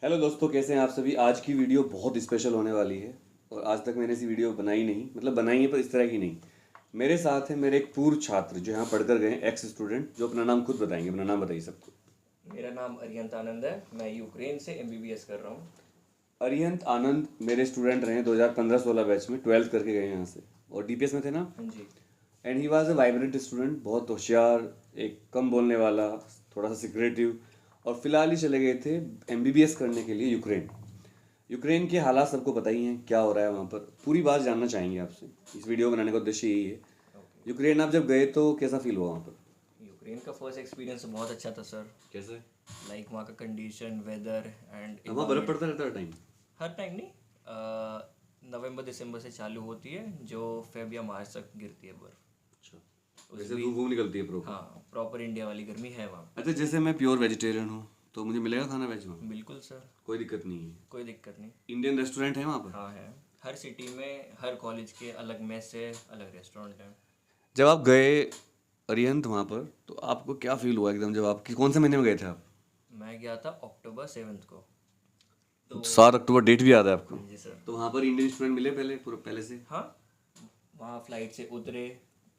Hello दोस्तों, कैसे हैं आप सभी। आज की वीडियो बहुत स्पेशल होने वाली है और आज तक मैंने ऐसी वीडियो बनाई नहीं, मतलब बनाई है पर इस तरह की नहीं। मेरे साथ है मेरे एक पूर्व छात्र जो यहाँ पढ़कर गए हैं, एक्स स्टूडेंट, जो अपना नाम खुद बताएंगे। अपना नाम बताइए सबको। मेरा नाम अरियंत आनंद है। मैं यूक्रेन से एमबीबीएस कर रहा हूँ। अरिहंत आनंद मेरे स्टूडेंट रहे 2015-16 बैच में, 12th करके गए हैं यहाँ से, और डीपीएस में थे ना। हाँ जी। And he was a vibrant student, बहुत होशियार, एक कम बोलने वाला, थोड़ा सा सिक्रेटिव। और फिलहाल ही चले गए थे एमबीबीएस करने के लिए यूक्रेन। यूक्रेन के हालात सबको पता ही हैं, क्या हो रहा है वहाँ पर, पूरी बात जानना चाहेंगे आपसे। इस वीडियो बनाने का उद्देश्य यही है। ओके। यूक्रेन आप जब गए तो कैसा फील हुआ वहाँ पर? यूक्रेन का फर्स्ट एक्सपीरियंस बहुत अच्छा था सर। कैसे? लाइक वहाँ का कंडीशन, वेदर एंड वहाँ बर्फ़ इन्वायरमेंट। पड़ता रहता है टाइम? हर टाइम नहीं, नवंबर दिसंबर से चालू होती है, जो फेब या मार्च तक गिरती है बर्फ। अच्छा, उस वैसे भी धूप वूप निकलती है प्रॉपर? हाँ, प्रॉपर इंडिया वाली गर्मी है वहाँ। अच्छा, जैसे मैं प्योर वेजिटेरियन हूँ तो मुझे मिलेगा खाना वेज वहाँ? बिल्कुल सर, कोई दिक्कत नहीं है? कोई दिक्कत नहीं। इंडियन रेस्टोरेंट है वहाँ पर? हाँ है। हर सिटी में हर कॉलेज के अलग मेस है, अलग रेस्टोरेंट है। जब आप गए अरिहंत वहाँ पर, तो आपको क्या फील हुआ एकदम, जब आप कौन से महीने में गए थे आप? मैं गया था अक्टूबर 7 को। तो 7 अक्टूबर डेट भी याद है आपको? हाँ जी सर। तो वहाँ पर इंडियन स्टूडेंट मिले पहले, पूरा पहले से? हाँ, वहाँ फ्लाइट से उतरे,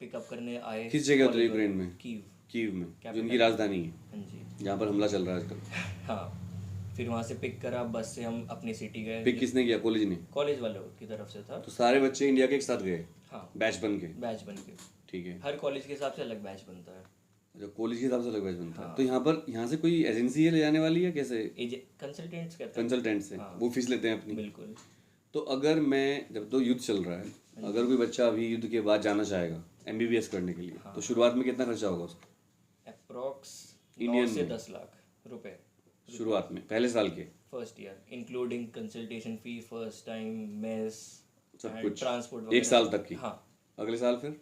पिकअप करने आए। किस जगह उतरे कॉलेज वाले यूक्रेन में? कीव। कीव में, जो कैपिटल इनकी राजधानी है, हाँ जी। जहाँ पर हमला चल रहा है आजकल। हाँ, फिर वहाँ से पिक करा, बस से हम अपनी सिटी गए। पिक किसने किया, कॉलेज ने? कॉलेज वालों की तरफ से था। तो सारे बच्चे इंडिया के एक साथ गए, हाँ, बैच बन के? बैच बन के। ठीक है। हर कॉलेज के हिसाब से अलग बैच बनता है। अच्छा, कॉलेज के हिसाब से अलग बैच बनता है। हाँ। तो यहाँ से कोई एजेंसी है ले जाने वाली है, कैसे? कंसल्टेंट्स कहते हैं। कंसल्टेंट से? हाँ। वो फीस लेते हैं अपनी? बिल्कुल। तो अगर मैं, जब तो युद्ध चल रहा है, अगर कोई बच्चा अभी युद्ध के बाद जाना चाहेगा एमबीबीएस करने के लिए, तो शुरुआत में कितना खर्चा होगा उसका? अप्रोक्स 9 इंडियन से में? 10 लाख रुपए शुरुआत में, पहले साल के? फर्स्ट ईयर, इंक्लूडिंग कंसल्टेशन फी, फर्स्ट टाइम मेस सब एंड कुछ? ट्रांसपोर्ट एक साल तक की? हाँ। अगले साल फिर?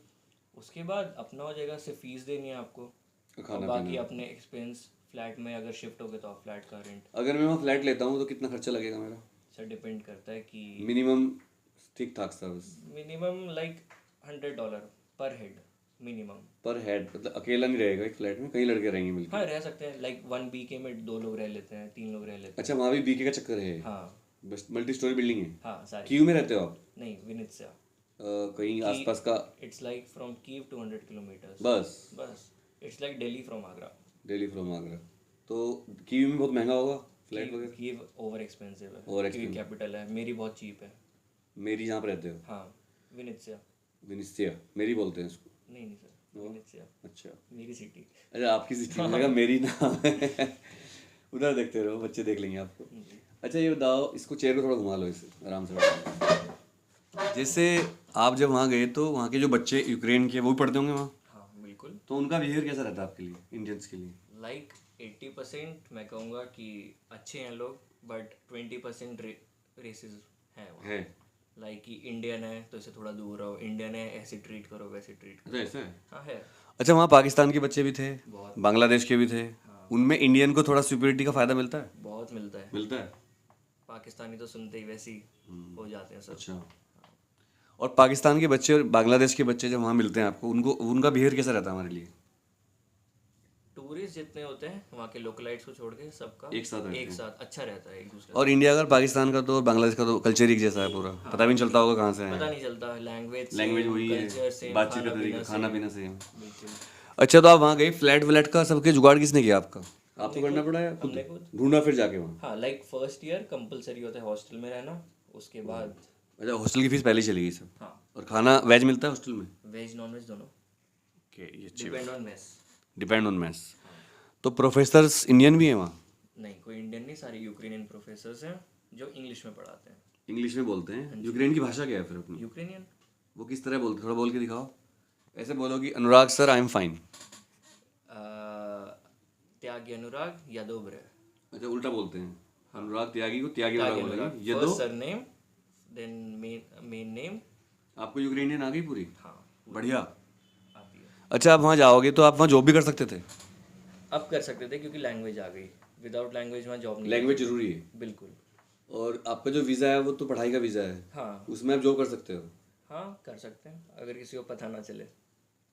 उसके बाद अपना हो जाएगा, सिर्फ फीस देनी है आपको, और खाना बाकी पीना? अपने एक्सपेंस। फ्लैट में अगर शिफ्ट हो गए तो आप फ्लैट का रेंट। अगर मैं वहाँ फ्लैट लेता हूँ तो कितना खर्चा लगेगा मेरा? सर डिपेंड करता है कि मिनिमम ठीक ठाक सा बस? मिनिमम लाइक $100 पर हेड मिनिमम। पर हेड? मतलब अकेला नहीं रहेगा एक फ्लैट में, कई लड़के रहेंगे मिलकर? हाँ, रह सकते हैं। लाइक 1 BK में 2 लोग रह लेते हैं, 3 लोग रह लेते अच्छा, वहाँ भी बीके का चक्कर है? हैं। हाँ बस मल्टी स्टोरी बिल्डिंग है? हाँ, सारी। कीव में रहते हो आप? नहीं, विनित्सा। कहीं आसपास का? It's like from Kyiv 200 kilometres. बस? बस। It's like Delhi from Agra. Delhi from Agra? तो कीव में बहुत महंगा होगा फ्लैट वगैरह? कीव ओवर एक्सपेंसिव है। Over क्योंकि expensive। कैपिटल है। मेरी बहुत चीप है। मेरी जहाँ पर रहते हो? हाँ, विनित्सा। विनिसिया मेरी बोलते हैं इसको? नहीं नहीं सर, विनित्सा अच्छा। मेरी सिटी। अच्छा, आपकी सिटी में लगा मेरी नाम है। उधर देखते रहो, बच्चे देख लेंगे आपको। अच्छा, ये बताओ, इसको चेयर को थोड़ा घुमा लो, इसे आराम से बैठो। जैसे आप जब वहाँ गए तो वहाँ के जो बच्चे यूक्रेन के, वो भी पढ़ते होंगे वहाँ, हाँ बिल्कुल। तो उनका बिहेवियर कैसा रहता है आपके लिए, इंडियंस के लिए? लाइक 80% मैं कहूँगा कि अच्छे हैं लोग, बट 20% रेसिस है वहाँ। है? लाइक कि इंडियन है तो इससे थोड़ा दूर रहो, इंडियन है ऐसे ट्रीट करो, वैसे ट्रीट करो। अच्छा, ऐसा है? हाँ है। अच्छा, वहाँ पाकिस्तान के बच्चे भी थे, बहुत बांग्लादेश के भी थे, उनमें इंडियन को थोड़ा सुपीरियरिटी का फ़ायदा मिलता है? बहुत मिलता है। मिलता है? पाकिस्तानी तो सुनते ही वैसे ही हो जाते हैं सब। अच्छा। और पाकिस्तान के बच्चे और बांग्लादेश के बच्चे जब वहाँ मिलते हैं आपको, उनको उनका बिहेवियर कैसा रहता है हमारे लिए? टूरिस्ट जितने होते हैं वहाँ के लोकलाइट्स को छोड़ के सबका एक साथ रहते एक हैं। साथ अच्छा रहता है एक दूसरे और इंडिया का और पाकिस्तान का तो और बांग्लादेश का तो कल्चर एक जैसा है पूरा, पता भी नहीं चलता होगा कहाँ से से। पता है। नहीं चलता, लैंग्वेज लैंग्वेज वही कल्चर है, सेम, बातचीत का खाना तरीका, पीना खाना सेम। पीना सेम। बिल्कुल। अच्छा, तो आप वहाँ गए, फ्लैट व्लैट का सबके जुगाड़ किसने किया आपका? आपको हमने करना खुद- पड़ा या खुद हमने खुद। ढूंढा फिर जाके वहाँ? हाँ, लाइक फर्स्ट ईयर कंपलसरी होता है हॉस्टल में रहना, उसके बाद अच्छा, हॉस्टल की फीस पहले ही चली गई सब? हाँ, और खाना वेज मिलता है हॉस्टल में? वेज नॉन वेज दोनों। ओके, ये अच्छी depend on mess. Depend on maths. तो प्रोफेसर्स इंडियन भी हैं वहाँ? नहीं, कोई इंडियन नहीं, सारे यूक्रेनियन प्रोफेसर्स हैं जो इंग्लिश में पढ़ाते हैं। इंग्लिश में बोलते हैं? यूक्रेन की भाषा क्या है फिर अपनी? यूक्रेनियन। वो किस तरह बोलते, थोड़ा बोल के दिखाओ। ऐसे बोलो कि अनुराग सर, आई एम फाइन। त्यागी अनुराग यादोब्रे। अच्छा, उल्टा बोलते हैं, अनुराग त्यागी को त्यागी अनुराग बोलेंगे, ये दो। First surname, then main name. आपको यूक्रेनियन आ गई पूरी? हाँ, बढ़िया। आती है। अच्छा, आप वहाँ जाओगे तो आप वहाँ जॉब भी कर सकते थे? अब कर सकते थे क्योंकि लैंग्वेज आ गई। विदाउट लैंग्वेज वहाँ जॉब नहीं लैंग्वेज जरूरी है? है। बिल्कुल। और आपका जो वीज़ा है वो तो पढ़ाई का वीज़ा है, हाँ उसमें आप जॉब कर सकते हो? हाँ, कर सकते हैं अगर किसी को पता ना चले।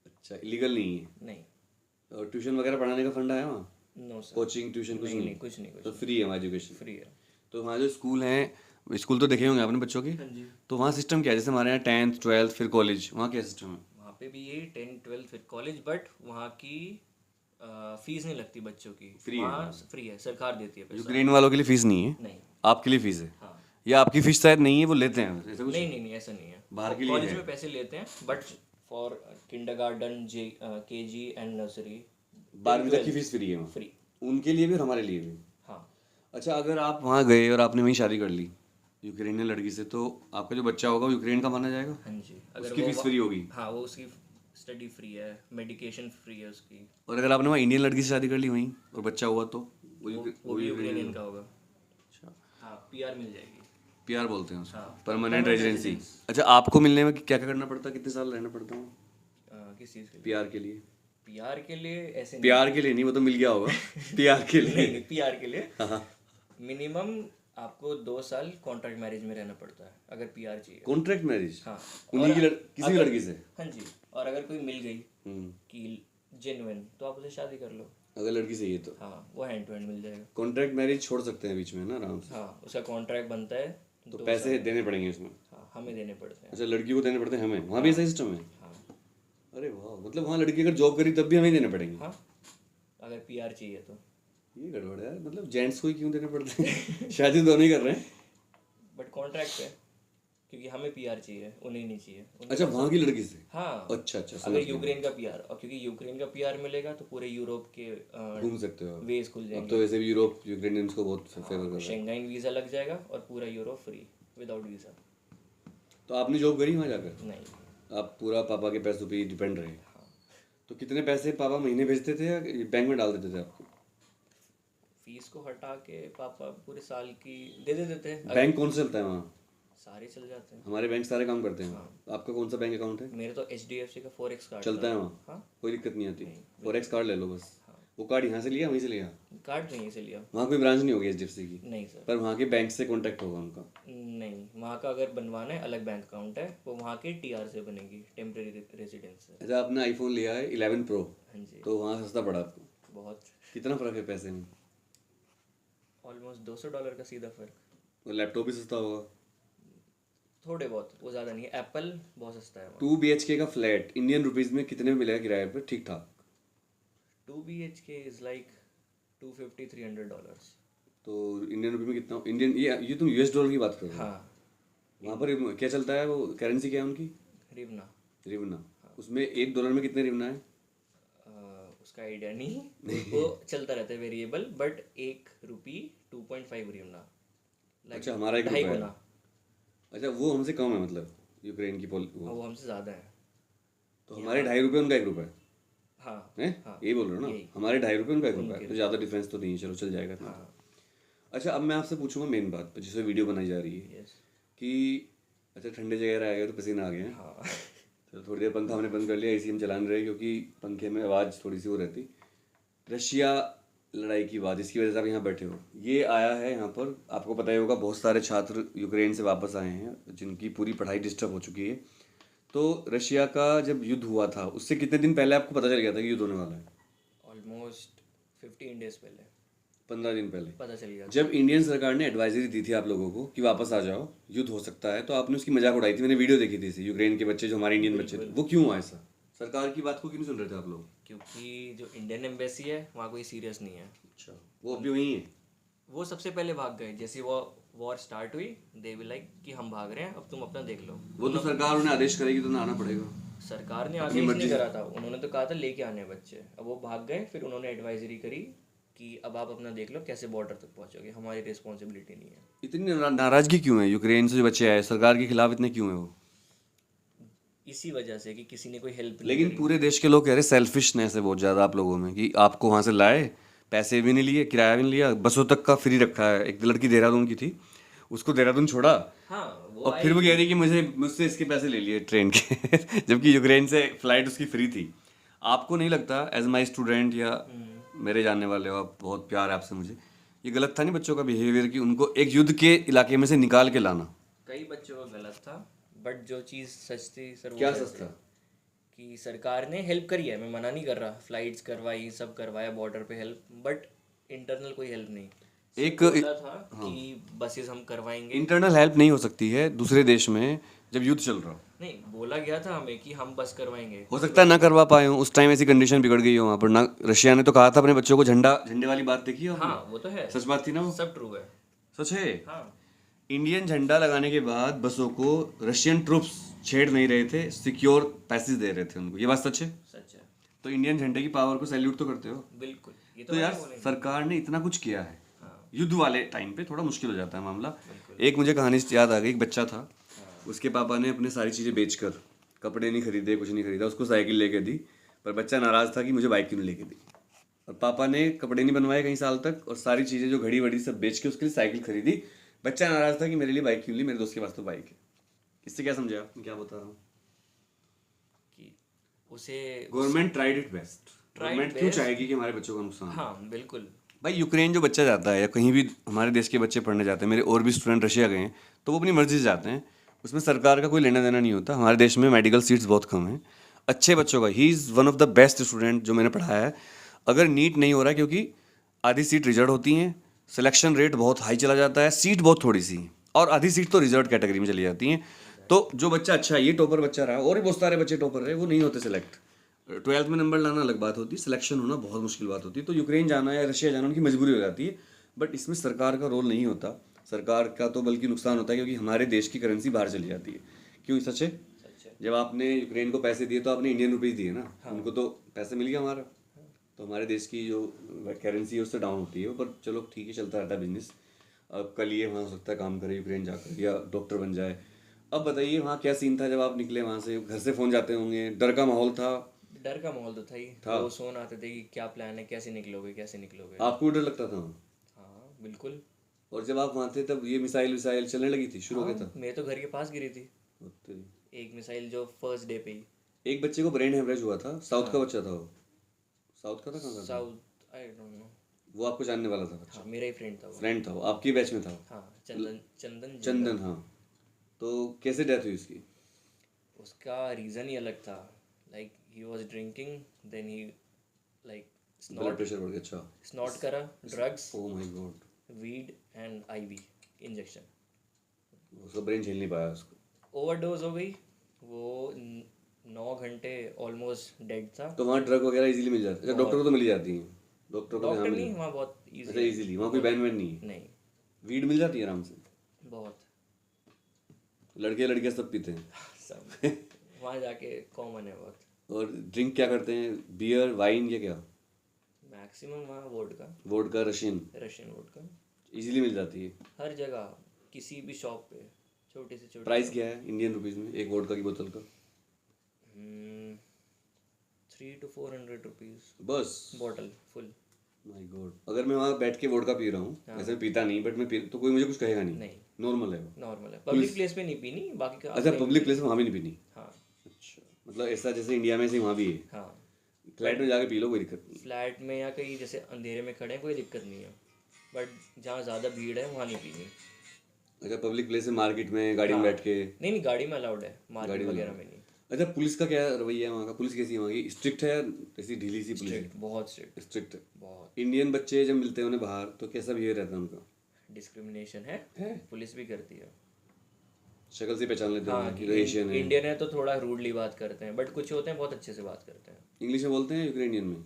अच्छा, इलीगल नहीं है? नहीं। और ट्यूशन वगैरह पढ़ाने का फंडा है वहाँ? No sir. कोचिंग ट्यूशन कुछ नहीं नहीं? नहीं, कुछ नहीं, तो कुछ फ्री है हमारी एजुकेशन? फ्री है। तो वहाँ जो स्कूल हैं, स्कूल तो देखे होंगे आपने बच्चों के, हाँ जी। तो वहाँ सिस्टम क्या है? जैसे हमारे यहाँ 10th 12th फिर कॉलेज, वहाँ क्या सिस्टम है? वहाँ पे भी यही 10th 12th फिर कॉलेज, बट वहाँ की फीस नहीं लगती बच्चों की। फ्री है? वहाँ फ्री है, सरकार देती है पैसा। यूक्रेन वालों के लिए फीस नहीं है, नहीं। आपके लिए फीस है? हाँ। या आपकी फीस शायद नहीं है, वो लेते हैं ऐसा कुछ? नहीं नहीं नहीं, ऐसा नहीं है। बाहर के लिए कॉलेज है? में पैसे लेते हैं, but for kindergarten, KG and nursery 12वीं तक की फीस फ्री है वहाँ? फ्री। उनके लिए भी और हमारे लिए भी? हाँ। अच्छा, अगर आप वहाँ गए और आपने वहीं शादी कर ली यूक्रेनियन लड़की से, तो आपका जो बच्चा होगा वो यूक्रेन का माना जाएगा? हाँ जी। उसकी फीस फ्री होगी? हाँ, वो उसकी स्टडी फ्री है, मेडिकेशन फ्री है उसकी। और अगर आपने वहाँ इंडियन लड़की से शादी कर ली वहीं और बच्चा हुआ तो वो भी यूक्रेनियन का होगा। अच्छा, हाँ, पीआर मिल जाएगी। पीआर बोलते हैं उसको, हाँ, परमानेंट permanent रेजिडेंसी। residence। अच्छा, आपको मिलने में क्या क्या करना पड़ता है, कितने साल रहना पड़ता है किस चीज़ के लिए? पीआर के लिए? पीआर के लिए ऐसे नहीं। पीआर के लिए नहीं, वो तो मिल गया होगा। पीआर के नहीं लिए? नहीं, पीआर के लिए हाँ। मिनिमम आपको 2 साल कॉन्ट्रैक्ट मैरिज में रहना पड़ता है, अगर पीआर चाहिए। Contract marriage? हाँ। उन्हीं की किसी भी लड़की से? हाँ जी। और अगर कोई मिल गई हम्म। कि जेन्युइन, तो आप उसे शादी कर लो। अगर लड़की चाहिए तो हाँ, वो हैंड टू हैंड मिल जाएगा। कॉन्ट्रैक्ट मैरिज छोड़ सकते हैं बीच में ना आराम से? हाँ, उसका कॉन्ट्रैक्ट बनता है तो 2 पैसे साल। देने पड़ेंगे उसमें? हाँ, हमें देने पड़ते हैं। अच्छा, लड़की को देने पड़ते हैं हमें? वहाँ भी ऐसा सिस्टम है? हाँ। अरे वाह, मतलब वहाँ लड़की अगर जॉब करी तब भी हमें ही देने पड़ेंगे? हाँ, अगर पीआर चाहिए तो। ये गड़बड़ है यार, मतलब जेंट्स को ही क्यों देने पड़ते हैं? शादी दोनों ही कर रहे हैं। बट कॉन्ट्रैक्ट है, क्योंकि हमें पीआर चाहिए, उन्हें नहीं चाहिए। अच्छा, वहाँ की लड़की से? हाँ। अच्छा अच्छा, अगर समझ गया। यूक्रेन का पीआर, और क्योंकि यूक्रेन का पीआर मिलेगा तो पूरे यूरोप के घूम सकते हो आप। वेज खुल अब जाएंगे। तो वैसे भी यूरोप यूक्रेनियंस को बहुत फेवर कर रहा है। शेंगाइन वीज़ा लग जाएगा और पूरा यूरोप फ्री, विदाउट वीज़ा। तो आपने जॉब करी वहाँ जाकर? नहीं। आप पूरा पापा के पैसों पे ही डिपेंड रहे? हाँ। तो कितने पैसे पापा महीने भेजते थे या बैंक में डाल देते थे आपको? फीस को हटा के पापा पूरे साल की दे देते थे। बैंक कौन सा चलता है वहाँ? सारे चल जाते हैं। हमारे बैंक सारे काम करते हैं। आपका कौन सा बैंक अकाउंट है? मेरे तो HDFC का फॉरेक्स कार्ड चलता है था। वहाँ? हाँ। कोई दिक्कत नहीं आती? फॉरेक्स कार्ड ले लो बस। वो कार्ड यहाँ से लिया वहीं से लिया? कार्ड नहीं से लिया। वहाँ कोई ब्रांच नहीं होगी HDFC की? नहीं सर। पर वहाँ के बैंक से कॉन्टैक्ट होगा उनका? नहीं, वहाँ का अगर बनवाना है अलग बैंक अकाउंट है, वो वहाँ के TR से बनेगी, टेम्परेरी रेजिडेंस से। अच्छा, आपने आईफोन लिया है 11 प्रो, हाँ जी। तो वहाँ सस्ता पड़ा आपको? बहुत। कितना फ़र्क है पैसे में? ऑलमोस्ट $200 का सीधा फर्क। और लैपटॉप भी सस्ता होगा? थोड़े बहुत, वो ज़्यादा नहीं है। एप्पल बहुत सस्ता है वहाँ। 2 BHK का फ्लैट इंडियन रुपीज़ में कितने में मिलेगा किराए पर ठीक ठाक? 2 BHK इज़ लाइक $250-300। तो इंडियन रुपये में कितना? इंडियन ये तुम US डॉलर की बात कर रहे हो? हाँ। वहाँ पर क्या चलता है, वो करेंसी क्या है उनकी? रिवना। रिवना। उसमें $1 में कितने रिवना है? उसका आइडिया नहीं। वो चलता रहता है वेरिएबल, बट ₹1 2.5 रिवना। अच्छा, हमारा 1 ढाई रुपया है। गुना। अच्छा, वो हमसे कम है मतलब यूक्रेन की वो हमसे ज़्यादा है। तो हमारे 2.5 रुपये उनका 1 रुपया हाँ। है? हाँ। यही बोल रहे हो ना? यही। हमारे 2.5 रुपये उनका 1 रुपया है, तो ज़्यादा डिफरेंस तो नहीं है, चलो चल जाएगा इतना। हाँ। अच्छा, अब मैं आपसे पूछूंगा मेन बात जिससे वीडियो बनाई जा रही है यस। कि अच्छा, ठंडे जगह रह गए तो पसीना आ गया है। हाँ। चलो थोड़ी देर पंखा हमने बंद कर लिया, AC हम चला नहीं रहे क्योंकि पंखे में आवाज़ थोड़ी सी वो रहती। रशिया लड़ाई की बात, जिसकी वजह से आप यहाँ बैठे हो, ये आया है यहाँ पर, आपको पता ही होगा बहुत सारे छात्र यूक्रेन से वापस आए हैं जिनकी पूरी पढ़ाई डिस्टर्ब हो चुकी है। तो रशिया का जब युद्ध हुआ था उससे कितने दिन पहले आपको पता चल गया था कि युद्ध होने वाला है? ऑलमोस्ट 15 डेज पहले 15 दिन पहले पता चल गया था। जब इंडियन सरकार ने एडवाइजरी दी थी आप लोगों को कि वापस आ जाओ, युद्ध हो सकता है, तो आपने उसकी मजाक उड़ाई थी। मैंने वीडियो देखी थी इसी, यूक्रेन के बच्चे जो हमारे इंडियन बच्चे थे, वो क्यों हुआ ऐसा? सरकार की बात को क्यों नहीं सुन रहे थे आप लोग? क्योंकि जो इंडियन एम्बेसी है वहाँ कोई सीरियस नहीं है। अच्छा, वो अभी वहीं है? वो सबसे पहले भाग गए जैसे वो वॉर स्टार्ट हुई। दे विल लाइक कि हम भाग रहे हैं, अब तुम अपना देख लो। वो तो सरकार उन्हें आदेश करेगी तो ना आना पड़ेगा। सरकार ने आदेश नहीं करा था, उन्होंने तो कहा था लेके आने हैं बच्चे। अब वो भाग गए, फिर उन्होंने एडवाइजरी करी कि अब आप अपना देख लो कैसे बॉर्डर तक पहुंचोगे, हमारी रिस्पॉन्सिबिलिटी नहीं है। इतनी नाराजगी क्यों है यूक्रेन से जो बच्चे आए, सरकार के खिलाफ इतने क्यों है वो? इसी वजह से कि किसी ने कोई हेल्प नहीं लेकिन करी। पूरे देश के लोग कह रहे सेल्फिशनेस है बहुत ज़्यादा आप लोगों में कि आपको वहाँ से लाए, पैसे भी नहीं लिए, किराया भी नहीं लिया, बसों तक का फ्री रखा है। एक लड़की देहरादून की थी, उसको देहरादून छोड़ा हाँ, वो और फिर वो कह रही कि मुझसे इसके पैसे ले लिए ट्रेन के जबकि यूक्रेन से फ्लाइट उसकी फ्री थी। आपको नहीं लगता एज माई स्टूडेंट या मेरे जानने वाले हो आप, बहुत प्यार है आपसे मुझे, ये गलत था नहीं बच्चों का बिहेवियर कि उनको एक युद्ध के इलाके में से निकाल के लाना? कई बच्चों का गलत था, बट जो चीज़ सच थी सर वो क्या सच सच था? कि सरकार ने हेल्प करी है, मैं मना नहीं कर रहा। फ्लाइट्स करवाई, सब करवाया, बॉर्डर पे हेल्प, बट इंटरनल कोई हेल्प नहीं। एक बोला था कि बसेस हम करवाएंगे। इंटरनल हेल्प नहीं हो सकती है दूसरे देश में जब युद्ध चल रहा हो। नहीं, बोला गया था हमें कि हम बस करवाएंगे। हो सकता है ना करवा पाए हो, उस टाइम ऐसी कंडीशन बिगड़ गई हो वहाँ पर ना। रशिया ने तो कहा था अपने बच्चों को झंडे वाली बात देखी है आपने? हाँ, वो तो है। सच बात थी ना वो? सब ट्रू है। सच है। हाँ, इंडियन झंडा लगाने के बाद बसों को रशियन ट्रूप्स छेड़ नहीं रहे थे, सिक्योर पैसेज दे रहे थे उनको। ये बात सच है। सच है। तो इंडियन झंडे की पावर को सैल्यूट तो करते हो। बिल्कुल, ये तो तो यार वैसे बोलेंगे। सरकार ने इतना कुछ किया है, हाँ, युद्ध वाले टाइम पे थोड़ा मुश्किल हो जाता है मामला। बिल्कुल। एक मुझे कहानी से याद आ गई। एक बच्चा था, उसके पापा ने अपने सारी चीज़ें बेचकर, कपड़े नहीं खरीदे, कुछ नहीं खरीदा, उसको साइकिल लेके दी। पर बच्चा नाराज़ था कि मुझे बाइक क्यों नहीं लेके दी। और पापा ने कपड़े नहीं बनवाए कई साल तक, और सारी चीज़ें जो घड़ी वड़ी सब बेच के उसके लिए साइकिल खरीदी। बच्चा नाराज़ था कि मेरे लिए बाइक क्यों ली, मेरे दोस्त के पास तो बाइक है। इससे क्या समझा आप? मैं क्या बता रहा हूँ? कि उसे government tried it best. Tried government क्यों best। चाहेगी कि हमारे बच्चों का नुकसान हो? हाँ, बिल्कुल। भाई यूक्रेन जो बच्चा जाता है या कहीं भी हमारे देश के बच्चे पढ़ने जाते हैं, मेरे और भी स्टूडेंट रशिया गए हैं, तो वो अपनी मर्जी से जाते हैं। उसमें सरकार का कोई लेना देना नहीं होता। हमारे देश में मेडिकल सीट्स बहुत कम हैं अच्छे बच्चों का। He is one of the best student जो मैंने पढ़ाया है। अगर नीट नहीं हो रहा है क्योंकि आधी सीट रिजर्व होती हैं, सिलेक्शन रेट बहुत हाई चला जाता है, सीट बहुत थोड़ी सी हैं, और आधी सीट तो रिजर्व कैटेगरी में चली जाती हैं। तो जो बच्चा अच्छा है, ये टॉपर बच्चा रहा, और भी बहुत सारे बच्चे टॉपर रहे, वो नहीं होते सिलेक्ट। 12th में नंबर लाना अलग बात होती है, सिलेक्शन होना बहुत मुश्किल बात होती है। तो यूक्रेन जाना या रशिया जाना उनकी मजबूरी हो जाती है। बट इसमें सरकार का रोल नहीं होता। सरकार का तो बल्कि नुकसान होता है, क्योंकि हमारे देश की करेंसी बाहर चली जाती है। क्यों? सच है। सच है। जब आपने यूक्रेन को पैसे दिए तो आपने इंडियन रुपीज़ दिए ना, उनको तो पैसे मिल गया हमारा। तो हमारे देश की जो करेंसी है उससे डाउन होती है। पर चलो ठीक है, चलता रहता है बिजनेस। अब कल ये वहाँ हो सकता है काम करे यूक्रेन जाकर, या डॉक्टर बन जाए। अब बताइए वहाँ क्या सीन था जब आप निकले वहाँ से? घर से फ़ोन जाते होंगे, डर का माहौल था? डर का माहौल तो था ही। था। रोज फोन आते थे कि क्या प्लान है, कैसे निकलोगे, कैसे निकलोगे। आपको भी डर लगता था वहाँ? हाँ, बिल्कुल। और जब आप वहाँ थे तब ये मिसाइल विसाइल चलने लगी थी, शुरू हो गया हाँ, था? मेरे तो घर के पास गिरी थी ओ तेरी। एक मिसाइल, जो फर्स्ट डे पे ही। एक बच्चे को ब्रेन हेमरेज हुआ था, साउथ का बच्चा था वो। साउथ का था, कहाँ का था? South, I don't know. वो आपको जानने वाला था बच्चा? हाँ, मेरा ही फ्रेंड था वो। फ्रेंड था वो, आपकी बैच में था वो? हाँ, चंदन चंदन चंदन, हाँ। तो कैसे डेथ हुई उसकी? उसका रीज़न ही अलग था। Like he was drinking, then he like blood snort pressure बढ़ गया? अच्छा। स्नॉट करा drugs, oh my god. Weed and IV injection. उसका ब्रेन झेल नहीं पाया उसको? ओवरडोज हो गई वो। 9 घंटे ऑलमोस्ट डेड था। तो वहाँ ड्रग वगैरह इजीली मिल जाती है? अच्छा, डॉक्टर को तो मिल ही जाती हैं। डॉक्टर को तो यहाँ डॉक्टर मिल नहीं, जाती वहाँ बहुत है। इजी अच्छा, है। इजीली वहाँ कोई बैन वैन नहीं है? नहीं, वीड मिल जाती है आराम से? बहुत। लड़के लड़कियाँ सब पीते हैं? सब वहाँ जाके कॉमन है बहुत। और ड्रिंक क्या करते हैं? बियर, वाइन या क्या? मैक्सिमम वहाँ vodka, vodka, Russian Russian vodka. Easily मिल जाती है? हर जगह, किसी भी शॉप पे, छोटी से छोटी। प्राइस क्या है इंडियन रुपीस में एक वोडका की बोतल का? 300 to 400 रुपीज़ बस? Bottle full. My God. अगर मैं वहाँ बैठ के वोडका पी रहा हूँ, वैसे मैं पीता नहीं, बट मैं पी तो कोई मुझे कुछ कहेगा नहीं? नहीं, नॉर्मल है वो? नॉर्मल है। पब्लिक प्लेस पे नहीं पीनी, बाकी का अच्छा, कहीं पब्लिक भी। प्लेस में वहाँ भी नहीं पीनी? हाँ। अच्छा, मतलब ऐसा जैसे इंडिया में से वहाँ भी है? हाँ, फ्लैट में जाके पी लो, कोई दिक्कत नहीं? फ्लैट में या कहीं जैसे अंधेरे में खड़े हैं, कोई दिक्कत नहीं है। बट जहाँ ज़्यादा भीड़ है वहाँ नहीं पीनी। अच्छा, पब्लिक प्लेस में, मार्केट में, गाड़ी में बैठ के? नहीं नहीं, गाड़ी में अलाउड है, गाड़ी मार्केट में वगैरह allowed में नहीं। अच्छा, पुलिस का क्या रवैया है वहाँ का? पुलिस कैसी है वहाँ की? स्ट्रिक्ट है या ऐसी ढीली सी पुलिस स्ट्रिक्ट, बहुत स्ट्रिक्ट, है? स्ट्रिक्ट है। बहुत। इंडियन बच्चे जब मिलते हैं उन्हें बाहर, तो कैसा बिहेवियर रहता है उनका? डिस्क्रिमिनेशन है, पुलिस भी करती है। शक्ल से पहचान लेते हाँ, हैं कि कि एशियन है? इंडियन है तो थोड़ा रूडली बात करते हैं, बट कुछ होते हैं बहुत अच्छे से बात करते हैं। इंग्लिश में बोलते हैं यूक्रेनियन में?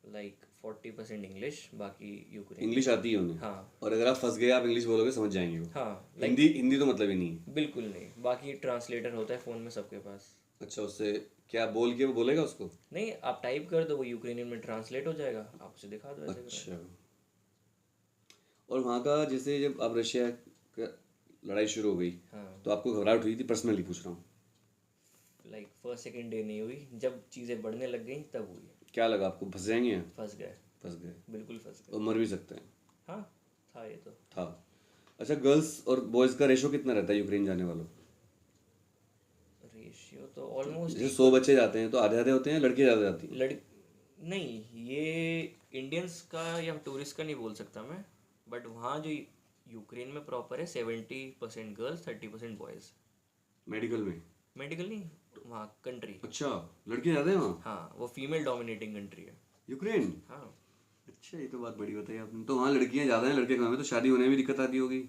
लाइक 40% इंग्लिश, बाकी यूक्रेन। इंग्लिश आती है उन्हें? हाँ और अगर आप फंस गए, आप इंग्लिश बोलोगे, समझ जाएंगे वो? हाँ, हिंदी हिंदी तो मतलब ही नहीं है? बिल्कुल नहीं। बाकी ट्रांसलेटर होता है फ़ोन में सबके पास। अच्छा, उससे क्या बोल के वो बोलेगा उसको? नहीं, आप टाइप कर दो, वो यूक्रेनियन में ट्रांसलेट हो जाएगा, आप उसे दिखा दो ऐसे करो। अच्छा। और वहाँ का जैसे जब अब रशिया का लड़ाई शुरू हो गई, हाँ, तो आपको घबराहट हुई थी? पर्सनली पूछ रहा हूँ। लाइक फर्स्ट सेकेंड डे नहीं हुई, जब चीज़ें बढ़ने लग गई तब हुई। क्या लगा आपको, फंस जाएंगे यहाँ? फंस गए, फंस गए? बिल्कुल फंस गए। और मर भी सकते हैं? हाँ, था ये तो। था। अच्छा, गर्ल्स और बॉयज़ का रेशो कितना रहता है यूक्रेन जाने वालों? रेशियो तो ऑलमोस्ट जैसे 100 बच्चे जाते हैं तो आधे आधे होते हैं, लड़की ज़्यादा जाती है? नहीं, ये इंडियंस का या टूरिस्ट का नहीं बोल सकता मैं, बट वहाँ जो यूक्रेन में प्रॉपर है 70% गर्ल्स, 30% बॉयज़। मेडिकल में? मेडिकल नहीं, वहाँ कंट्री। अच्छा, लड़के ज़्यादा हैं वहाँ? हाँ, वो फीमेल डोमिनेटिंग कंट्री है। यूक्रेन? हाँ, अच्छा, ये तो बात बड़ी बताई आपने। तो वहाँ लड़कियाँ ज़्यादा हैं, लड़के कम हैं, तो शादी होने में भी दिक्कत आती होगी।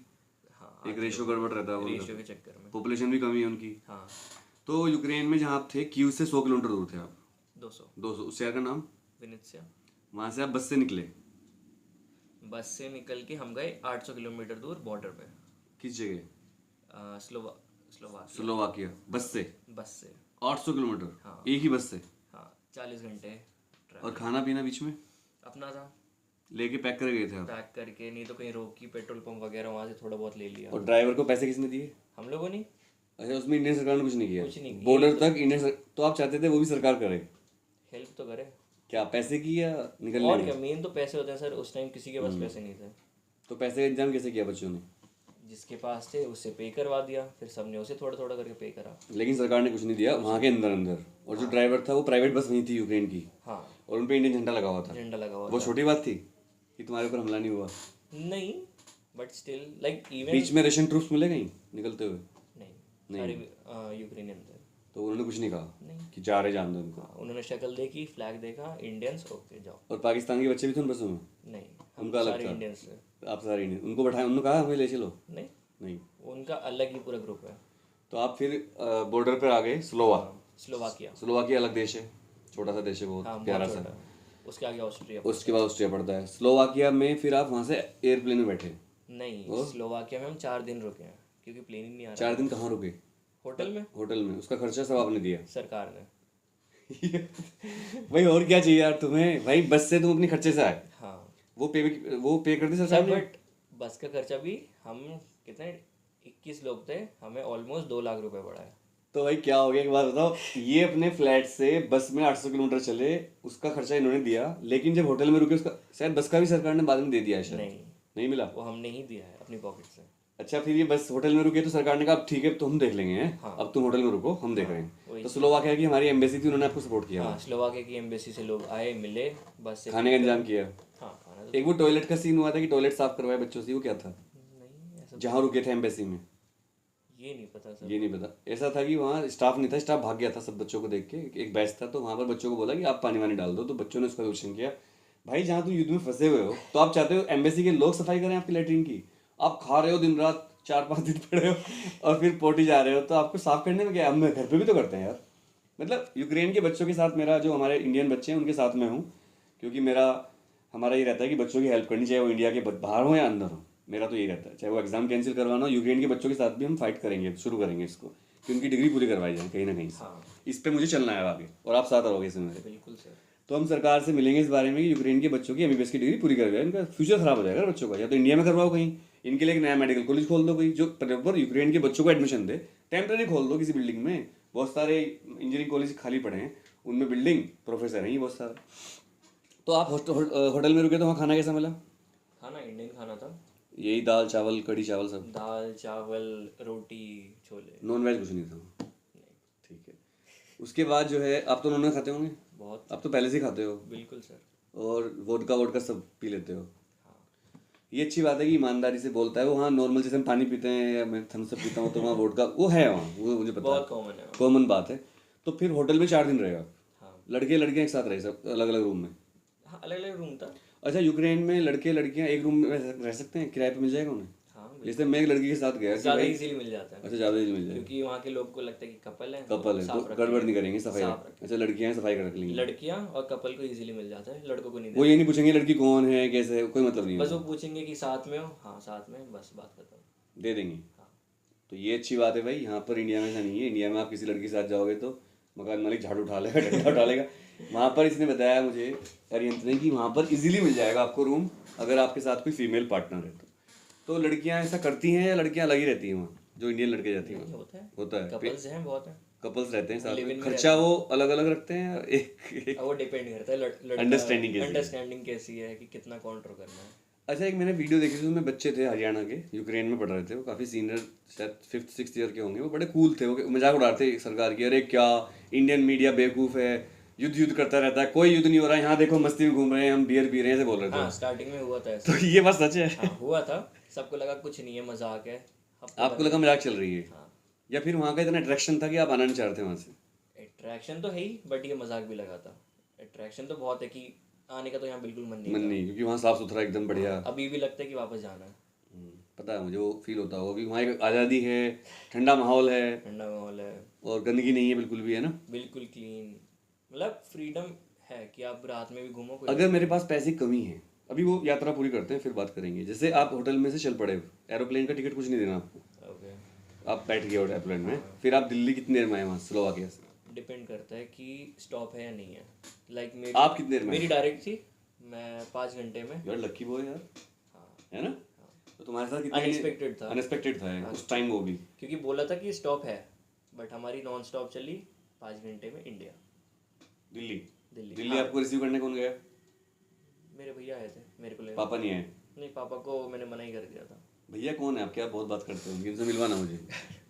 हाँ एक रेशो गड़बड़ रहता है उनका, रेशियो के चक्कर में। पॉपुलेशन भी कमी है उनकी। हाँ तो यूक्रेन में जहाँ आप थे, कीव से 100 किलोमीटर दूर थे आप। 200 200, उस शहर का नाम? विनित्सिया। वहाँ से आप बस से निकले? बस से निकल के हम गए 800 किलोमीटर दूर बॉर्डर पे। किस जगह? स्लोवाकिया। स्लोवाकिया। बस से बस से। 800 किलोमीटर? हाँ। एक ही बस से? हाँ 40 घंटे और ट्रैवल। खाना पीना बीच में अपना था, लेके पैक कर गए थे आप? पैक करके, नहीं तो कहीं रोकी पेट्रोल पंप वगैरह वहाँ से थोड़ा बहुत ले लिया। और ड्राइवर को पैसे किसने दिए? हम लोगों ने अच्छा, उसमें इंडियन सरकार ने कुछ नहीं किया? कुछ नहीं, बॉर्डर तक तो आप चाहते थे वो भी सरकार करे? हेल्प तो करे। क्या पैसे की या निकलने और में? क्या, मेन तो पैसे होते हैं सर, उस टाइम किसी के पास पैसे नहीं थे। तो पैसे का इंतजाम कैसे किया बच्चों ने? जिसके पास थे उससे पे करवा दिया, फिर सबने उसे थोड़ा थोड़ा करके पे करा। लेकिन सरकार ने कुछ नहीं दिया वहाँ के अंदर अंदर। और जो ड्राइवर था वो प्राइवेट बस नहीं थी यूक्रेन की, हाँ और उन पे इंडियन झंडा लगा हुआ था। झंडा लगा हुआ वो छोटी बात थी कि तुम्हारे ऊपर हमला नहीं हुआ? नहीं, बट स्टिल लाइक इवन बीच में रशियन ट्रूप्स मिले कहीं निकलते हुए? नहीं, सारे यूक्रेनियन थे। तो उन्होंने कुछ नहीं कहा नहीं। कि जा रहे जान दो उनको? हाँ, उन्होंने शक्ल देखी, फ्लैग देखा, इंडियंस, ओके जाओ। और पाकिस्तान के बच्चे भी थे उन बसों में? नहीं, हम उनका अलग सारे था? इंडियंस थे। आप सारे इंडियन? उनको बैठाया, उन्होंने कहा हमें ले चलो? नहीं, नहीं। उनका अलग ही पूरा ग्रुप है। तो आप फिर बॉर्डर पर आ गए स्लोवा। स्लोवाकिया। स्लोवाकिया अलग देश है, छोटा सा देश है, बहुत हाँ प्यारा बहुत सा। छोटा। उसके आगे ऑस्ट्रिया। उसके बाद ऑस्ट्रिया पड़ता है। स्लोवाकिया में फिर आप वहाँ से एयरप्लेन में बैठे? नहीं, स्लोवाकिया में हम 4 दिन रुके हैं क्योंकि प्लेन ही नहीं आ रहा। 4 दिन कहाँ रुके? होटल में, होटल में? उसका खर्चा सब आपने दिया? सरकार ने। भाई और क्या चाहिए यार तुम्हें? भाई बस से तुम अपने खर्चे से आए, हाँ वो पे कर दी सरकार सर, ने? बट बस का खर्चा भी, हम कितने 21 लोग थे, हमें ऑलमोस्ट 2 लाख रुपए पड़ा है। तो भाई क्या हो गया, एक बात बताओ। ये अपने फ्लैट से बस में 800 किलोमीटर चले, उसका खर्चा इन्होंने दिया, लेकिन जब होटल में रुके उसका शायद बस का भी सरकार ने बाद में दे दिया है शायद? नहीं, नहीं मिला? वो हमने ही दिया है अपनी पॉकेट से। अच्छा, फिर ये बस होटल में रुके तो सरकार ने कहा अब ठीक है तो हम देख लेंगे हैं? हाँ। अब तुम होटल में रुको, हम देख रहे हैं। वही। तो स्लोवाकिया की हमारी एम्बेसी थी, उन्होंने आपको सपोर्ट किया? हाँ, स्लोवाकिया की एम्बेसी से लोग आए, मिले, बस से। खाने का इंतजाम किया? हाँ, खाना तो एक वो टॉयलेट का सीन हुआ था कि टॉयलेट साफ करवाए बच्चों से, वो क्या था नहीं, ऐसा जहाँ रुके थे एम्बेसी में? ये नहीं पता सर। ये नहीं पता। ऐसा था कि वहाँ स्टाफ नहीं था, स्टाफ भाग गया था सब बच्चों को देख के। एक बैच था तो वहाँ पर बच्चों को बोला कि आप पानी वानी डाल दो, तो बच्चों ने उसका क्वेश्चन किया। भाई जहाँ तुम युद्ध में फंसे हुए हो तो आप चाहते हो एम्बेसी के लोग सफाई करें आपकी लेटरिन की? आप खा रहे हो दिन रात, 4-5 दिन पड़े हो और फिर पोटी जा रहे हो, तो आपको साफ करने में क्या है? हम घर पे भी तो करते हैं यार। मतलब यूक्रेन के बच्चों के साथ मेरा, जो हमारे इंडियन बच्चे हैं उनके साथ में हूँ, क्योंकि हमारा ये रहता है कि बच्चों की हेल्प करनी, चाहे वो इंडिया के बाहर हो या अंदर हो। मेरा तो यही रहता है, चाहे वो एग्जाम कैंसिल करवाना हो, यूक्रेन के बच्चों के साथ भी हम फाइट करेंगे, शुरू करेंगे इसको, कि उनकी डिग्री पूरी करवाई जाए कहीं ना कहीं से। हाँ इस पे मुझे चलना है आगे, और आप साथ रहोगे इसमें मेरे। बिल्कुल सर। तो हम सरकार से मिलेंगे इस बारे में कि यूक्रेन के बच्चों की एमबीबीएस की डिग्री पूरी करवाए, इनका फ्यूचर खराब हो जाएगा बच्चों का। या तो इंडिया में करवाओ कहीं, इनके लिए एक नया मेडिकल कॉलेज खोल दो कोई, जो प्रॉपर यूक्रेन के बच्चों को एडमिशन दे। टेम्पररी खोल दो किसी बिल्डिंग में, बहुत सारे इंजीनियरिंग कॉलेज खाली पड़े हैं, उनमें बिल्डिंग प्रोफेसर हैं ये बहुत सारे। तो आप होटल में रुके तो वहाँ खाना कैसा मिला? खाना इंडियन खाना था। यही दाल चावल कढ़ी चावल सब? दाल चावल रोटी छोले। नॉन वेज कुछ नहीं था? नहीं। ठीक है। उसके बाद जो है, आप तो नॉन वेज खाते होंगे? बहुत। आप तो पहले से ही खाते हो? बिल्कुल सर। और वोडका सब पी लेते हो? हाँ ये अच्छी बात है कि ईमानदारी से बोलता है वो। हाँ, नॉर्मल जैसे हम पानी पीते हैं या मैं थम्स अप पीता हूँ, तो वहाँ वोडका वो है वहाँ, वो मुझे पता है, बहुत कॉमन है। कॉमन बात है। तो फिर होटल में 4 दिन रहेगा? हाँ लड़के लड़कियाँ एक साथ रहे सब अलग अलग रूम में? हाँ, अलग अलग रूम था। अच्छा, यूक्रेन में लड़के लड़कियाँ एक रूम में रह सकते हैं? किराए पे मिल जाएगा उन्हें? हाँ जैसे मैं एक लड़की के साथ गया कि ज़्यादा भाई, इजीली मिल जाता है अच्छा ज़्यादा ही मिल जाएगा, क्योंकि वहाँ के लोग को लगता है कि कपल है, कपल है तो साफ रखेंगे। गड़बड़ नहीं करेंगे, सफाई साफ अच्छा लड़कियाँ हैं, सफाई कर रख लेंगी। लड़कियाँ और कपल को इजीली मिल जाता है, लड़कों को नहीं वो ये नहीं पूछेंगे लड़की कौन है कैसे है, कोई मतलब नहीं बस है, वो पूछेंगे कि साथ में हो, हाँ साथ में, बस बात खत्म। दे देंगे। हाँ तो ये अच्छी बात है भाई। यहाँ पर इंडिया में ऐसा नहीं है। इंडिया में आप किसी लड़की के साथ जाओगे तो मकान मालिक झाड़ू उठा लेगा, डंडा उठा लेगा। वहाँ पर इसने बताया मुझे अरियंत ने कि वहाँ पर इजीली मिल जाएगा आपको रूम, अगर आपके साथ कोई फीमेल पार्टनर है तो लड़कियाँ ऐसा करती हैं या लड़कियाँ अलग ही रहती हैं वहाँ, जो इंडियन लड़के जाती हैं? होता है, होता है, कपल्स हैं, बहुत हैं। कपल्स रहते हैं साथ Live-in में। में खर्चा वो अलग अलग रखते हैं? एक अब वो डिपेंड करता है Understanding कैसी है। अंडरस्टैंडिंग कैसी है कि कितना काउंटर करना है। अच्छा, एक मैंने वीडियो देखी थी, उसमें बच्चे थे हरियाणा के, यूक्रेन में पढ़ रहे थे, वो काफ़ी सीनियर, शायद 5th-6th ईयर के होंगे। वो बड़े कूल थे, वो मजाक उड़ाते सरकार की, अरे क्या इंडियन मीडिया बेवकूफ़ है, युद्ध करता रहता है, कोई युद्ध नहीं हो रहा है यहाँ, देखो मस्ती में घूम रहे हैं हम, बियर पी रहे हैं, ऐसे बोल रहे थे। हाँ स्टार्टिंग में हुआ था ऐसा। तो ये बात सच है? हाँ हुआ था, सबको लगा कुछ नहीं है, मजाक है। आपको लगा मजाक चल रही है? हाँ या फिर वहाँ का इतना अट्रैक्शन था कि आप आना नहीं चाहते वहाँ से? अट्रैक्शन तो है ही, बट ये मजाक भी लगा था। अट्रैक्शन तो बहुत है कि आने का तो यहाँ बिल्कुल मन नहीं मन नहीं, क्योंकि वहाँ साफ सुथरा एकदम बढ़िया। अभी भी लगता है कि वापस जाना है। पता है मुझे, वो फील होता होगा, अभी वहाँ एक आज़ादी है, ठंडा माहौल है ठंडा माहौल है, और गंदगी नहीं है बिल्कुल भी, है ना। बिल्कुल क्लीन, मतलब फ्रीडम है कि आप रात में भी घूमो, कोई अगर मेरे पास पैसे की कमी है, अभी वो यात्रा पूरी करते हैं फिर बात करेंगे। जैसे आप होटल में से चल पड़े, एरोप्लेन का टिकट कुछ नहीं देना आपको, ओके। आप बैठ गए एरोप्लेन में, फिर आप दिल्ली कितनी देर में आए वहाँ स्लोवाकिया से? डिपेंड करता है कि स्टॉप है या नहीं है। लाइक मेरी आप कितनी देर में? मेरी डायरेक्ट थी, मैं 5 घंटे में। यार लकी बॉय यार, हाँ, है ना। तो तुम्हारे साथ कितने? अनएक्सपेक्टेड था, अनएक्सपेक्टेड था उस टाइम वो भी, क्योंकि बोला था कि स्टॉप है, बट हमारी नॉन स्टॉप चली 5 घंटे में इंडिया, दिल्ली। दिल्ली। दिल्ली आपको रिसीव करने कौन गया? मेरे भैया आए थे मेरे को लेने। पापा नहीं आए? नहीं, पापा को मैंने मना ही कर दिया था। भैया कौन है आपके? आप बहुत बात करते हो, इनसे मिलवाना मुझे।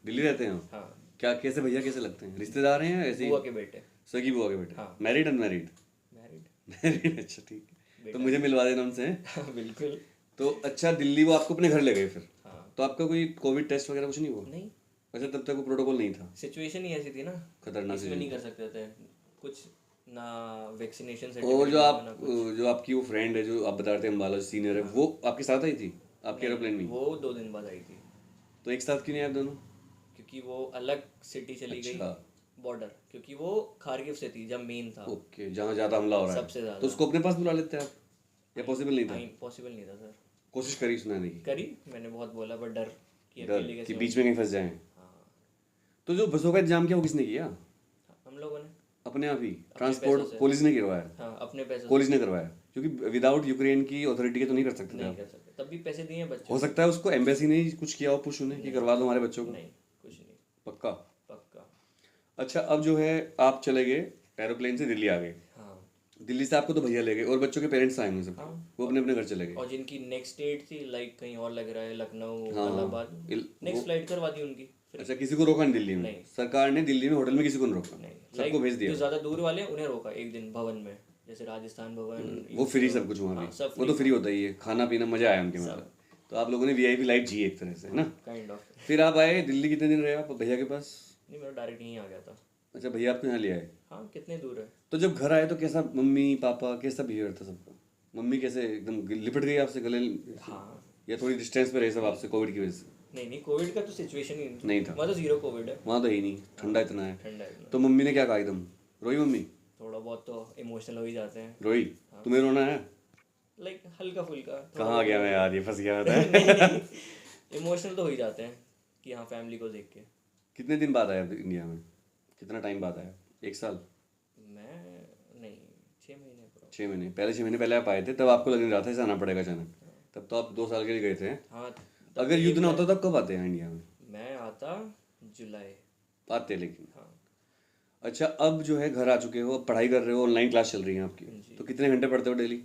दिल्ली रहते हैं आप? हाँ, क्या, कैसे भैया कैसे लगते हैं? रिश्तेदार हैं या ऐसे ही? बुआ के बेटे। सगी बुआ के बेटे? हाँ। Married unmarried? मैरिड। मैरिड, अच्छा ठीक है, तो मुझे मिलवा देना उनसे। बिल्कुल। तो अच्छा, दिल्ली वो आपको अपने घर ले गए फिर? हाँ। तो आपका कोई कोविड टेस्ट वगैरह कुछ नहीं हुआ? नहीं, अच्छा, तब तक वो प्रोटोकॉल नहीं था? सिचुएशन ही ऐसी थी ना, खतरनाक इसमें नहीं कर situation सकते थे कुछ ना, वैक्सीनेशन थी। और जो सर्टिफिकेट ना कुछ। जो आपकी वो फ्रेंड है जो आप बता रहे थे अम्बाला सीनियर है, वो आपके साथ आई थी आपके एरोप्लेन में? वो 2 दिन बाद आई थी, तो एक साथ क्यों नहीं आए आप दोनों? क्योंकि वो अलग सिटी चली अच्छा। गई, बॉर्डर, क्योंकि वो खारगिव से थी जब मेन था, ओके, जहाँ ज़्यादा हमला हो रहा है सबसे ज़्यादा। तो उसको अपने पास बुला लेते आप, या पॉसिबल नहीं था? पॉसिबल नहीं था सर। कोशिश करी सुनाने की? करी, मैंने बहुत बोला, बट डर कि डर अकेले कि कैसे बीच में कहीं फंस जाएं। हाँ, तो जो बसों का इंतजाम किया वो किसने किया? हम लोगों ने। अपने आप ही? पैसों ट्रांसपोर्ट से। पुलिस ने करवाया? हाँ, अपने पैसों पुलिस ने करवाया, क्योंकि विदाउट यूक्रेन की अथॉरिटी के तो नहीं कर सकते से थे नहीं आप। कर सकते, तब भी पैसे दिए हैं बच्चों हो सकता है उसको एम्बेसी ने ही कुछ किया हो, पुश उन्हें कि करवा दो हमारे बच्चों को। को। नहीं, कुछ नहीं। पक्का? पक्का। अच्छा, अब जो है आप चले गए एरोप्लेन से दिल्ली आ गए, हाँ। दिल्ली से आपको तो भैया ले गए और बच्चों के पेरेंट्स आए होंगे सब, हाँ। वो अपने अपने घर चले गए। और जिनकी नेक्स्ट डेट थी, लाइक कहीं और लग रहा है, लखनऊ, हाँ, इलाहाबाद, नेक्स्ट फ्लाइट करवा दी उनकी फिर। अच्छा, किसी को रोका नहीं दिल्ली में? नहीं। सरकार ने दिल्ली में होटल में किसी को नहीं रोका, नहीं, सबको भेज दिया। जो ज़्यादा दूर वाले हैं उन्हें रोका एक दिन भवन में, जैसे राजस्थान भवन। वो फ्री सब कुछ वहाँ हाँ, भी, सब वो तो फ्री होता ही है, खाना पीना मजा आया उनके, सब। मतलब तो आप लोगों ने वीआईपी लाइफ जी एक तरह से, है ना। Kind of. फिर आप आए दिल्ली, कितने दिन रहे आप भैया के पास? नहीं, मेरा डायरेक्ट यहीं आ गया था। अच्छा, भैया आपको यहाँ ले आए? हाँ, कितने दूर है। तो जब घर आए तो कैसा मम्मी पापा कैसा बिहेवियर था सबका? मम्मी कैसे एकदम लिपट गई आपसे गले, हाँ। या थोड़ी डिस्टेंस पे रहे सब आपसे कोविड की वजह से? नहीं, कोविड का तो सिचुएशन ही नहीं था वहाँ तो जीरो कोविड है। वहाँ तो ही नहीं, ठंडा इतना है। ठंडा है। तो मम्मी ने क्या कहा? एकदम रोई मम्मी? थोड़ा बहुत तो इमोशनल हो ही जाते हैं। रोई? तुम्हें रोना है? लाइक हल्का फुल्का। कहाँ गया मैं यार, ये फंस गया था। इमोशनल तो हो ही जाते हैं कि हाँ, फैमिली को देख के। कितने दिन बाद आया इंडिया में? कितना टाइम बाद आया? 1 साल? मैं नहीं, 6 महीने पूरा। 6 महीने पहले? 6 महीने पहले आप आए थे, तब आपको लग नहीं रहा था इसे आना पड़ेगा अचानक? तब तो आप 2 साल के लिए गए थे। हाँ। अगर युद्ध ना होता तब कब आते हैं इंडिया में? मैं आता जुलाई। आते लेकिन। हाँ। अच्छा, अब जो है घर आ चुके हो, अब पढ़ाई कर रहे हो, ऑनलाइन क्लास चल रही है आपकी, तो कितने घंटे पढ़ते हो डेली?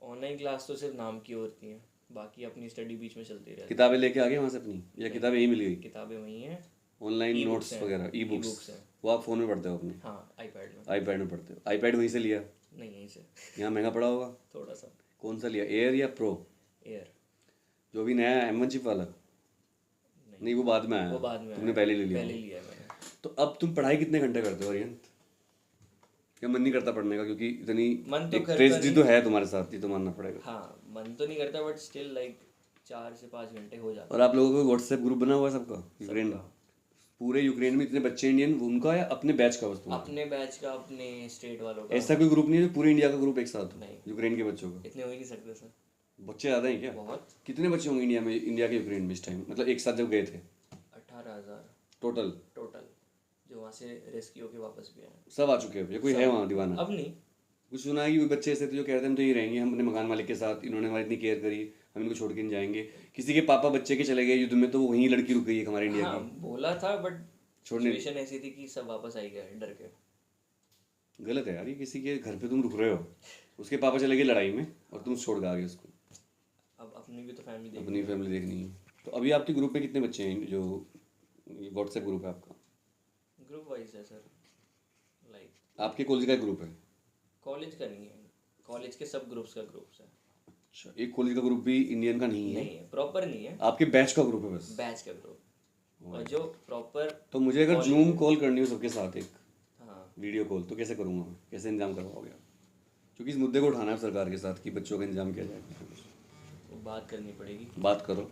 ऑनलाइन क्लास तो सिर्फ नाम की होती हैं, बाकी अपनी स्टडी बीच में चलती रहती किताबें लेके आ गए वहाँ से अपनी, या किताबें यहीं मिल गई? है। किताबें वही हैं। ऑनलाइन E-books नोट्स हैं। वगैरह, ई E-books बुक्स, हैं। वो आप फ़ोन में पढ़ते हो अपने? हाँ, आईपैड में। आईपैड में पढ़ते हो? आईपैड वहीं से लिया? नहीं, यहीं से। यहाँ महंगा पड़ा होगा? थोड़ा सा। कौन सा लिया, एयर या प्रो? एयर। जो भी नया M1 चिप वाला? नहीं, वो बाद में आया। वो बाद में तुमने आया। पहले ले लिया? पहले लिया है मैंने। तो अब तुम पढ़ाई कितने घंटे करते हो अरियंत? क्या मन नहीं करता पढ़ने का, क्योंकि इतनी मन तो एक करता ट्रेजेडी नहीं। तो है तुम्हारे साथ, ये तो मानना पड़ेगा। हाँ, मन तो नहीं करता, बट स्टिल लाइक 4 से 5 घंटे हो जाते और आप लोगों को व्हाट्सएप ग्रुप बना हुआ है सबका, यूक्रेन का? पूरे यूक्रेन में इतने बच्चे इंडियन, उनका या अपने बैच का बस हैं। तुम्हारा? अपने बैच का, अपने स्टेट वालों का। ऐसा कोई ग्रुप नहीं है जो पूरे इंडिया का ग्रुप एक साथ हो? नहीं। यूक्रेन के बच्चों का? इतने हो ही नहीं सकते सर। बच्चे ज़्यादा हैं क्या? बहुत। कितने बच्चे होंगे इंडिया में, इंडिया के यूक्रेन में इस टाइम, मतलब एक साथ जब गए थे? 18,000 टोटल? टोटल, जो वहाँ से रेस्क्यू होके वापस भी आए। सब आ चुके हो या कोई है वहाँ दीवाना? अब नहीं। कुछ सुना है कि कोई बच्चे ऐसे थे जो कह रहे थे हम तो यही रहेंगे, हम अपने मकान मालिक के साथ, इन्होंने हमारी इतनी केयर करी, हम इनको छोड़ के नहीं जाएंगे। किसी के पापा बच्चे के चले गए युद्ध में, तो वो वहीं लड़की रुक गई है हमारे इंडिया हाँ, की। बोला था, बट छोड़ने सिचुएशन ऐसी थी कि सब वापस आई गए डर के। गलत है यार, ये किसी के घर पे तुम रुक रहे हो, उसके पापा चले गए लड़ाई में और तुम छोड़ के आ गए उसको। अब अपनी भी तो फैमिली देखनी अपनी फैमिली देखनी है। तो अभी आपके ग्रुप में कितने बच्चे हैं जो व्हाट्सएप ग्रुप है आपका? ग्रुप वाइज है सर, लाइक आपके कॉलेज का ग्रुप है? कॉलेज का नहीं है, कॉलेज के सब ग्रुप्स का ग्रुप्स है। अच्छा, एक कॉलेज का ग्रुप भी इंडियन का नहीं है? नहीं है, प्रॉपर नहीं है, आपके बैच का ग्रुप है बस? बैच का ग्रुप। और जो प्रॉपर, तो मुझे अगर जूम कॉल करनी हो सबके साथ एक हाँ, वीडियो कॉल, तो कैसे करूँगा मैं, कैसे इंतजाम करवाओगे आप? क्योंकि इस मुद्दे को उठाना है सरकार के साथ कि बच्चों का इंतजाम किया जाए। वो बात करनी पड़ेगी। बात करो।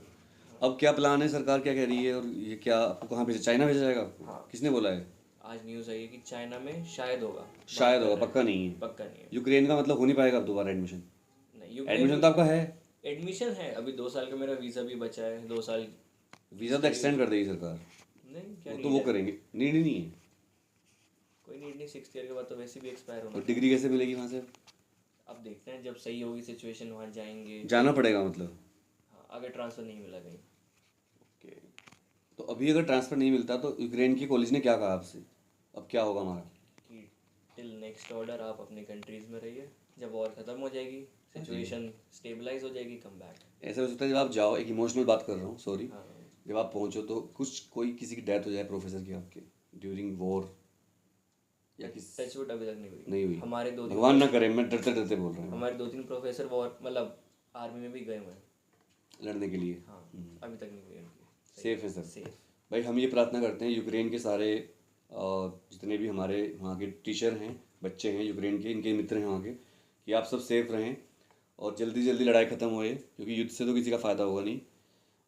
अब क्या प्लान है, सरकार क्या कह रही है, और ये क्या आपको कहाँ भेजा, चाइना भेजा जाएगा आपको? हाँ। किसने बोला है? आज न्यूज़ आई है कि चाइना में शायद होगा। शायद होगा, पक्का नहीं है। पक्का नहीं है। यूक्रेन का मतलब हो नहीं पाएगा अब दोबारा एडमिशन? नहीं, एडमिशन तो आपका है। एडमिशन है, अभी 2 साल का मेरा वीज़ा भी बचा है, 2 साल। वीज़ा तो एक्सटेंड कर देगी सरकार। नहीं, क्या वो तो वो करेंगे, नीड ही नहीं है। कोई नीड नहीं, 6th ईयर के बाद तो वैसे भी एक्सपायर होना। और डिग्री कैसे मिलेगी वहाँ से? अब देखते हैं, जब सही होगी सिचुएशन वहाँ जाएंगे। जाना पड़ेगा मतलब? हाँ, अगर ट्रांसफ़र नहीं मिला कहीं। ओके। तो अभी अगर ट्रांसफ़र नहीं मिलता तो यूक्रेन की कॉलेज ने क्या कहा आपसे, अब क्या होगा हमारा? कि टिल नेक्स्ट ऑर्डर आप अपने कंट्रीज़ में रहिए, जब वॉर ख़त्म हो जाएगी, सिचुएशन स्टेबलाइज हो जाएगी, कम बैक। ऐसा हो सकता है जब आप जाओ, एक इमोशनल बात कर रहा हूँ, सॉरी, हाँ, जब आप पहुँचो तो कुछ कोई किसी की डेथ हो जाए प्रोफेसर की आपके ड्यूरिंग वॉर, या किस टचवुड अभी तक नहीं हुई। नहीं हुई? हमारे 2-3 भगवान ना करे, मैं डरते डरते बोल रहा हूँ, हमारे 2-3 प्रोफेसर वॉर मतलब आर्मी में भी गए हुए हैं। लड़ने के लिए। हाँ, अभी तक नहीं हुई उनकी। सेफ है सर। सेफ। भाई हम ये प्रार्थना करते हैं यूक्रेन के सारे जितने भी हमारे वहाँ के टीचर हैं, बच्चे हैं यूक्रेन के, इनके मित्र हैं वहाँ के, कि आप सब सेफ रहें और जल्दी जल्दी लड़ाई ख़त्म होए, क्योंकि युद्ध से तो किसी का फ़ायदा होगा नहीं।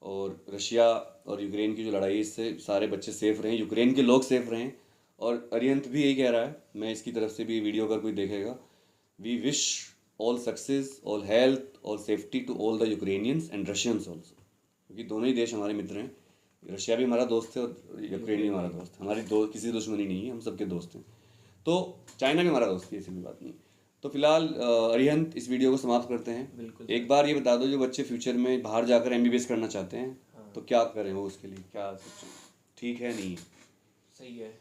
और रशिया और यूक्रेन की जो लड़ाई है, इससे सारे बच्चे सेफ रहें, यूक्रेन के लोग सेफ रहें। और अरिहंत भी यही कह रहा है, मैं इसकी तरफ से भी वीडियो अगर कोई देखेगा, we wish all success, all health, all safety to all the Ukrainians and Russians also, क्योंकि दोनों ही देश हमारे मित्र हैं। रशिया भी हमारा दोस्त है और यूक्रेन भी हमारा दोस्त है, हमारी किसी की दुश्मनी नहीं है, हम सबके दोस्त हैं। तो चाइना भी हमारा दोस्त है, ऐसी भी बात नहीं। तो फिलहाल अरिहंत, इस वीडियो को समाप्त करते हैं। बिल्कुल। एक बार ये बता दो, जो बच्चे फ्यूचर में बाहर जाकर एमबीबीएस करना चाहते हैं, तो क्या करें वो, उसके लिए क्या सोचें, ठीक है नहीं है? सही है,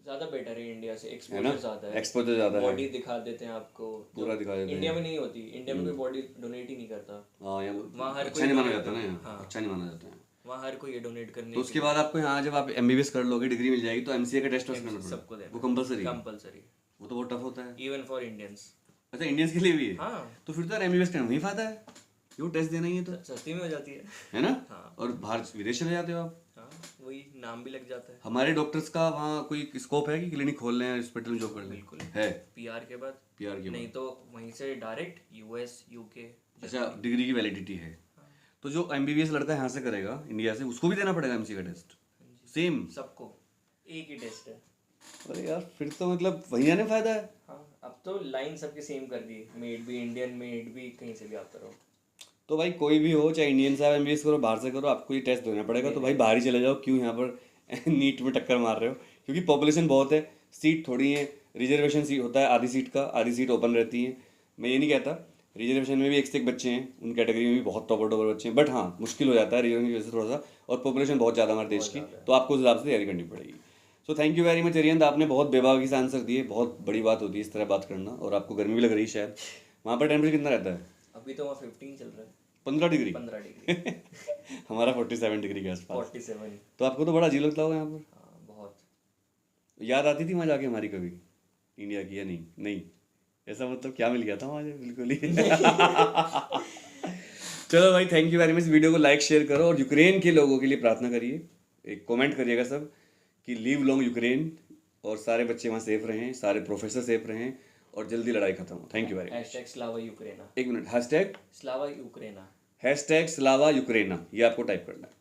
ज़्यादा बेटर है इंडिया से, है ना? एक्सपोजर ज़्यादा है। एक्सपोजर ज़्यादा है, बॉडी दिखा देते हैं आपको, पूरा दिखा देते हैं। इंडिया में नहीं होती, इंडिया में कोई बॉडी डोनेट ही नहीं करता। हाँ, या वहाँ हर अच्छा कोई नहीं माना donate जाता ना, करता है। यहाँ हाँ। अच्छा नहीं माना जाता है। वहाँ हर कोई ये डोनेट करने तो उसके बाद आपको यहाँ जब आप एमबीबीएस कर लोगे, डिग्री मिल जाएगी, तो एमसीए का टेस्ट करना सबको पड़ेगा, देना। वो कंपलसरी है। कंपलसरी, वो तो बहुत टफ होता है। Even for Indians. अच्छा, इंडियंस के लिए भी है? हाँ, तो फिर तो एमबीबीएस करना नहीं फायदा है, क्यों टेस्ट देना ही है तो, सस्ती में हो जाती है है ना? हाँ। और बाहर विदेश चले जाते हो आप। हाँ, वही नाम भी लग जाता है। हमारे डॉक्टर्स का वहाँ कोई स्कोप है कि क्लिनिक खोल लें, हॉस्पिटल में जॉब कर लें? बिल्कुल है। पीआर के बाद, पीआर की नहीं तो वहीं से डायरेक्ट यूएस यूके। अच्छा, डिग्री की वैलिडिटी है। तो जो एमबीबीएस लड़का यहाँ से करेगा इंडिया से, उसको भी देना पड़ेगा एमसी का टेस्ट? सेम सबको एक ही टेस्ट है। अरे यार, फिर तो मतलब वहीं आने फायदा है। हाँ, अब तो लाइन सबके सेम कर दी, मेड भी इंडियन, मेड भी कहीं से भी आप करो। तो भाई कोई भी हो, चाहे इंडियन से आप एमबीबीएस करो, बाहर से करो, आपको ये टेस्ट देना पड़ेगा। तो भाई बाहर ही चले जाओ, क्यों यहाँ पर नीट में टक्कर मार रहे हो? क्योंकि पॉपुलेशन बहुत है, सीट थोड़ी है, रिजर्वेशन सीट होता है आधी सीट का, आधी सीट ओपन रहती है। मैं ये नहीं कहता, रिजर्वेशन में भी एक से एक बच्चे हैं, उन कैटेगरी में भी बहुत टॉपर बच्चे हैं, बट हाँ मुश्किल हो जाता है रिजर्वेशन की वजह से थोड़ा सा, और पॉपुलेशन बहुत ज़्यादा हमारे देश की, तो आपको उस हिसाब से तैयारी करनी पड़ेगी। So thank you very much Arihant, आपने बहुत बेबाकी से आंसर दिए, बहुत बड़ी बात होती है इस तरह बात करना। और आपको गर्मी भी लग रही है शायद, वहाँ पर टेम्परेचर कितना रहता है? अभी तो वहाँ 15 चल रहा है। 15 डिग्री? 15 डिग्री। हमारा 47 डिग्री के आसपास। 47। तो आपको तो बड़ा अजीब लगता होगा यहाँ पर? हाँ, बहुत। याद आती थी वहाँ जाके हमारी कभी इंडिया की, या नहीं? नहीं, ऐसा मतलब क्या मिल गया था वहाँ से बिल्कुल ही। चलो भाई, thank you very much. Video को लाइक शेयर करो और यूक्रेन के लोगों के लिए प्रार्थना करिए, एक कमेंट करिएगा सब कि लीव लॉन्ग यूक्रेन, और सारे बच्चे वहाँ सेफ रहें, सारे प्रोफेसर सेफ रहें, और जल्दी लड़ाई खत्म हो। Thank you very much. Hashtag slava Ukraini. एक minute, hashtag slava Ukraini. Hashtag slava Ukraini, ये आपको टाइप करना है।